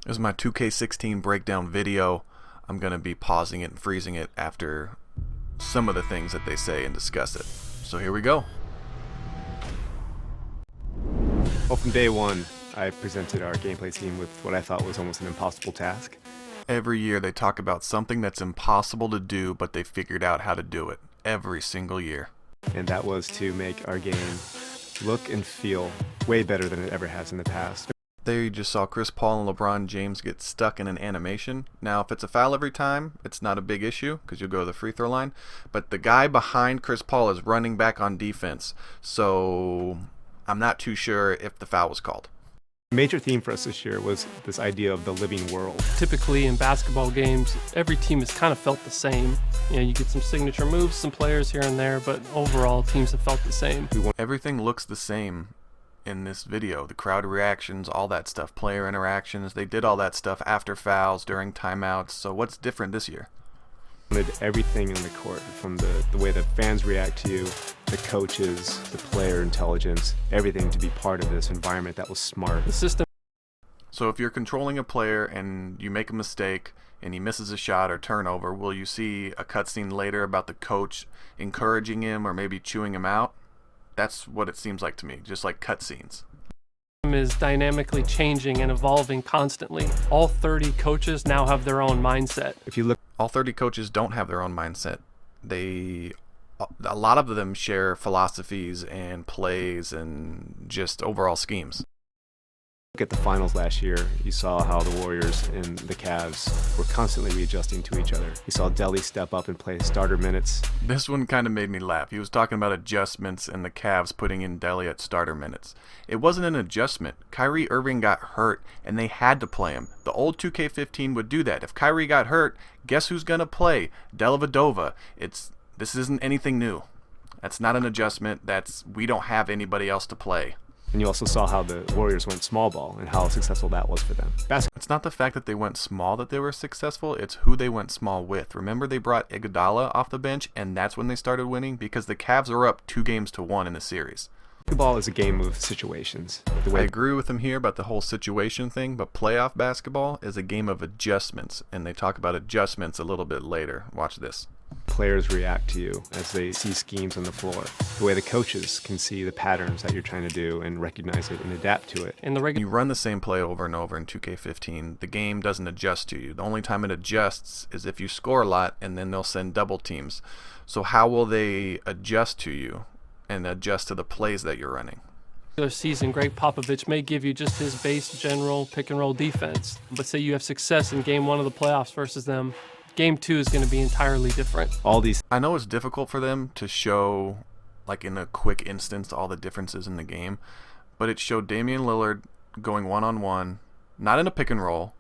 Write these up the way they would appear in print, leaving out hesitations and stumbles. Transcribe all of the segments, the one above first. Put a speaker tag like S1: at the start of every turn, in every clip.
S1: This is my 2K16 breakdown video. I'm going to be pausing it and freezing it after some of the things that they say and discuss it. So here we go.
S2: Well, from day one, I presented our gameplay team with what I thought was almost an impossible task.
S1: Every year they talk about something that's impossible to do, but they figured out how to do it. Every single year.
S2: And that was to make our game look and feel way better than it ever has in the past.
S1: There you just saw Chris Paul and LeBron James get stuck in an animation. Now, if it's a foul every time, it's not a big issue because you'll go to the free throw line. But the guy behind Chris Paul is running back on defense. So I'm not too sure if the foul was called.
S2: The major theme for us this year was this idea of the living world.
S3: Typically in basketball games, every team has kind of felt the same. You get some signature moves, some players here and there, but overall teams have felt the same.
S1: Everything looks the same in this video. The crowd reactions, all that stuff, player interactions, they did all that stuff after fouls, during timeouts. So what's different this year?
S2: Wanted everything in the court, from the way that fans react to you, the coaches, the player intelligence, everything to be part of this environment that was smart.
S3: The system.
S1: So if you're controlling a player and you make a mistake and he misses a shot or turnover, will you see a cutscene later about the coach encouraging him or maybe chewing him out? That's what it seems like to me, just like cutscenes.
S3: Is dynamically changing and evolving constantly. All 30 coaches now have their own mindset.
S2: If you look,
S1: all 30 coaches don't have their own mindset. A lot of them share philosophies and plays and just overall schemes.
S2: look at the finals last year, you saw how the Warriors and the Cavs were constantly readjusting to each other. You saw Delly step up and play starter minutes.
S1: This one kind of made me laugh. He was talking about adjustments and the Cavs putting in Delly at starter minutes. It wasn't an adjustment. Kyrie Irving got hurt and they had to play him. The old 2K15 would do that. If Kyrie got hurt, guess who's going to play? Dellavedova. This isn't anything new. That's not an adjustment. We don't have anybody else to play.
S2: And you also saw how the Warriors went small ball and how successful that was for them.
S1: It's not the fact that they went small that they were successful, it's who they went small with. Remember they brought Iguodala off the bench and that's when they started winning? Because the Cavs are up 2-1 in the series.
S2: Basketball is a game of situations.
S1: I agree with him here about the whole situation thing, but playoff basketball is a game of adjustments, and they talk about adjustments a little bit later. Watch this.
S2: Players react to you as they see schemes on the floor. The way the coaches can see the patterns that you're trying to do and recognize it and adapt to it.
S1: You run the same play over and over in 2K15. The game doesn't adjust to you. The only time it adjusts is if you score a lot and then they'll send double teams. So how will they adjust to you and adjust to the plays that you're running?
S3: Season, Greg Popovich may give you just his base general pick and roll defense, but say you have success in game 1 of the playoffs versus them, game 2 is going to be entirely different.
S1: I know it's difficult for them to show, like in a quick instance, all the differences in the game, but it showed Damian Lillard going one-on-one, not in a pick and roll,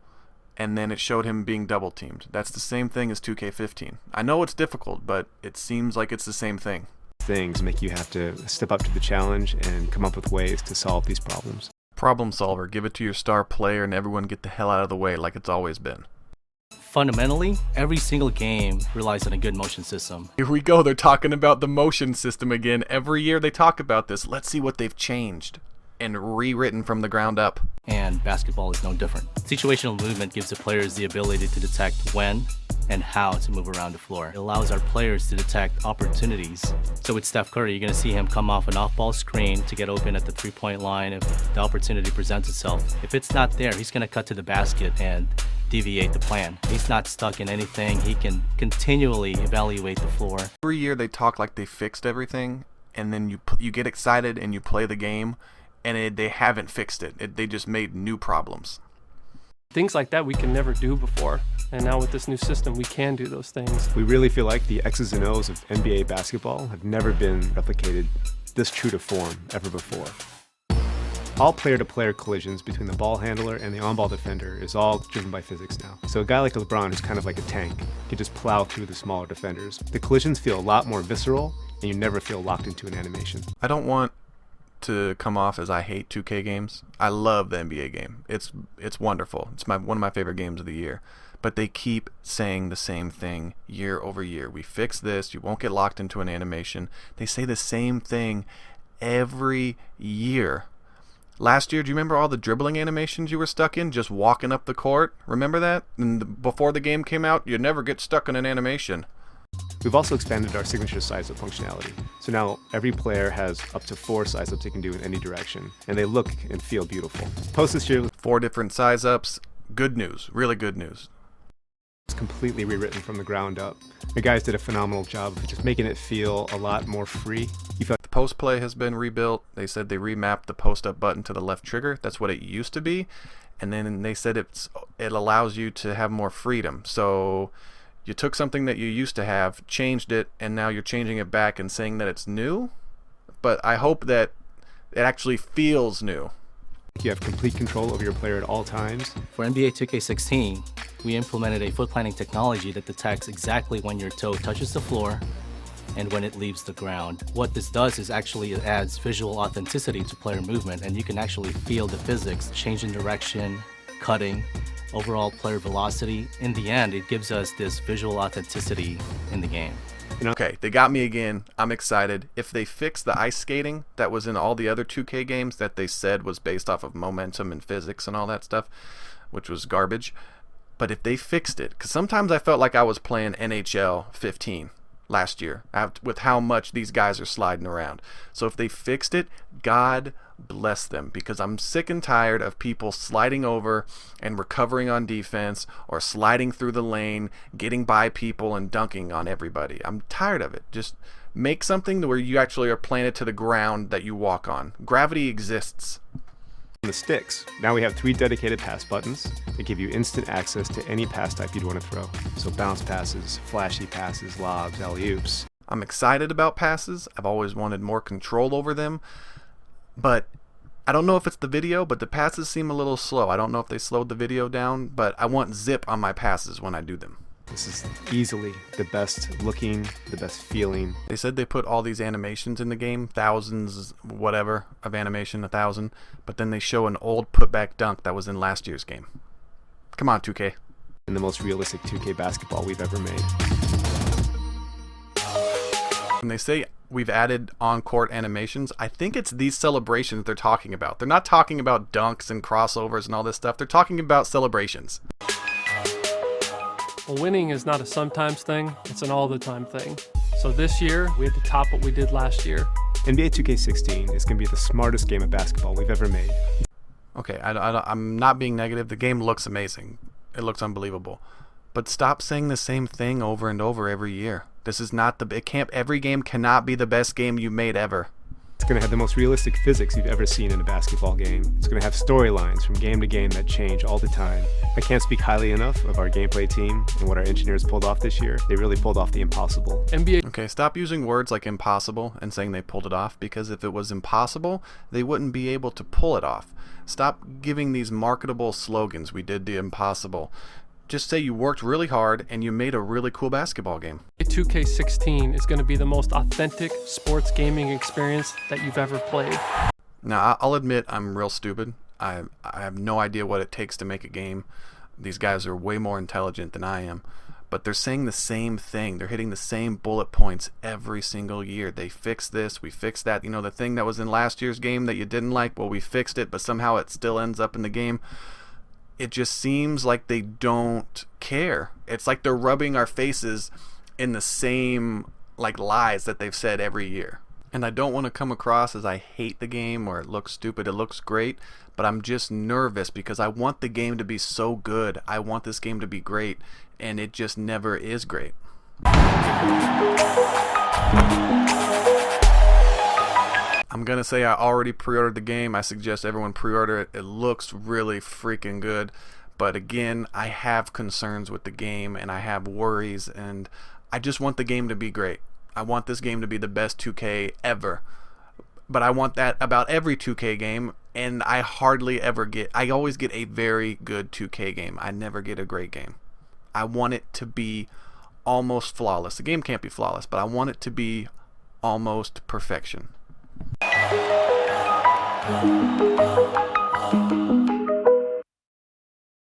S1: and then it showed him being double teamed. That's the same thing as 2K15. I know it's difficult, but it seems like it's the same thing.
S2: Things make you have to step up to the challenge and come up with ways to solve these problems.
S1: Problem solver. Give it to your star player and everyone get the hell out of the way like it's always been.
S4: Fundamentally, every single game relies on a good motion system.
S1: Here we go. They're talking about the motion system again. Every year they talk about this. Let's see what they've changed and rewritten from the ground up.
S4: And basketball is no different. Situational movement gives the players the ability to detect when and how to move around the floor. It allows our players to detect opportunities. So with Steph Curry, you're going to see him come off an off-ball screen to get open at the three-point line if the opportunity presents itself. If it's not there, he's going to cut to the basket and deviate the plan. He's not stuck in anything. He can continually evaluate the floor.
S1: Every year they talk like they fixed everything, and then you get excited and you play the game, and they haven't fixed it. They just made new problems.
S3: Things like that we can never do before, and now with this new system we can do those things.
S2: We really feel like the X's and O's of NBA basketball have never been replicated this true to form ever before. All player-to-player collisions between the ball handler and the on-ball defender is all driven by physics now. So a guy like LeBron, who's kind of like a tank, can just plow through the smaller defenders. The collisions feel a lot more visceral, and you never feel locked into an animation.
S1: I don't want to come off as I hate 2K games. I love the NBA game. It's wonderful. It's one of my favorite games of the year. But they keep saying the same thing year over year. We fix this. You won't get locked into an animation. They say the same thing every year. Last year, do you remember all the dribbling animations you were stuck in just walking up the court? Remember that? And before the game came out, you'd never get stuck in an animation.
S2: We've also expanded our signature size-up functionality. So now every player has up to 4 size-ups they can do in any direction, and they look and feel beautiful. Post this year
S1: 4 different size-ups. Good news. Really good news.
S2: it's completely rewritten from the ground up. The guys did a phenomenal job of just making it feel a lot more free. You felt
S1: The post play has been rebuilt. They said they remapped the post-up button to the left trigger. That's what it used to be. And then they said it allows you to have more freedom. So you took something that you used to have, changed it, and now you're changing it back and saying that it's new. But I hope that it actually feels new.
S2: you have complete control over your player at all times.
S4: For NBA 2K16, we implemented a foot planting technology that detects exactly when your toe touches the floor and when it leaves the ground. What this does is actually it adds visual authenticity to player movement, and you can actually feel the physics, change in direction, cutting, overall player velocity. In the end, it gives us this visual authenticity in the game.
S1: Okay, they got me again. I'm excited. If they fix the ice skating that was in all the other 2K games that they said was based off of momentum and physics and all that stuff, which was garbage, but if they fixed it, because sometimes I felt like I was playing NHL 15 last year with how much these guys are sliding around. So if they fixed it, God bless them, because I'm sick and tired of people sliding over and recovering on defense or sliding through the lane, getting by people and dunking on everybody. I'm tired of it. Just make something where you actually are planted to the ground that you walk on. Gravity exists.
S2: On the sticks, now we have 3 dedicated pass buttons that give you instant access to any pass type you'd want to throw. So bounce passes, flashy passes, lobs, alley-oops.
S1: I'm excited about passes. I've always wanted more control over them. But I don't know if it's the video, but the passes seem a little slow. I don't know if they slowed the video down, but I want zip on my passes when I do them.
S2: This is easily the best looking, the best feeling.
S1: They said they put all these animations in the game, thousands, whatever, of animation, 1,000, but then they show an old putback dunk that was in last year's game. Come on, 2K.
S2: And the most realistic 2K basketball we've ever made.
S1: When they say we've added on-court animations, I think it's these celebrations they're talking about. They're not talking about dunks and crossovers and all this stuff. They're talking about celebrations.
S3: Well, winning is not a sometimes thing, it's an all-the-time thing. So this year, we had to top what we did last year.
S2: NBA 2K16 is going to be the smartest game of basketball we've ever made.
S1: Okay, I'm not being negative. The game looks amazing. It looks unbelievable. But stop saying the same thing over and over every year. This is not every game cannot be the best game you made ever.
S2: It's going to have the most realistic physics you've ever seen in a basketball game. It's going to have storylines from game to game that change all the time. I can't speak highly enough of our gameplay team and what our engineers pulled off this year. They really pulled off the impossible.
S3: NBA
S1: Okay, stop using words like impossible and saying they pulled it off, because if it was impossible, they wouldn't be able to pull it off. Stop giving these marketable slogans, we did the impossible. Just say you worked really hard and you made a really cool basketball game.
S3: 2K16 is going to be the most authentic sports gaming experience that you've ever played.
S1: Now, I'll admit I'm real stupid. I have no idea what it takes to make a game. These guys are way more intelligent than I am. But they're saying the same thing. They're hitting the same bullet points every single year. They fixed this, we fixed that. You know, the thing that was in last year's game that you didn't like, well, we fixed it, but somehow it still ends up in the game. It just seems like they don't care. It's like they're rubbing our faces in the same lies that they've said every year. And I don't want to come across as I hate the game or it looks stupid. It looks great, but I'm just nervous because I want the game to be so good. I want this game to be great, and it just never is great. I'm going to say I already pre-ordered the game. I suggest everyone pre-order it. It looks really freaking good. But again, I have concerns with the game and I have worries, and I just want the game to be great. I want this game to be the best 2K ever. But I want that about every 2K game, and I always get a very good 2K game. I never get a great game. I want it to be almost flawless. The game can't be flawless, but I want it to be almost perfection.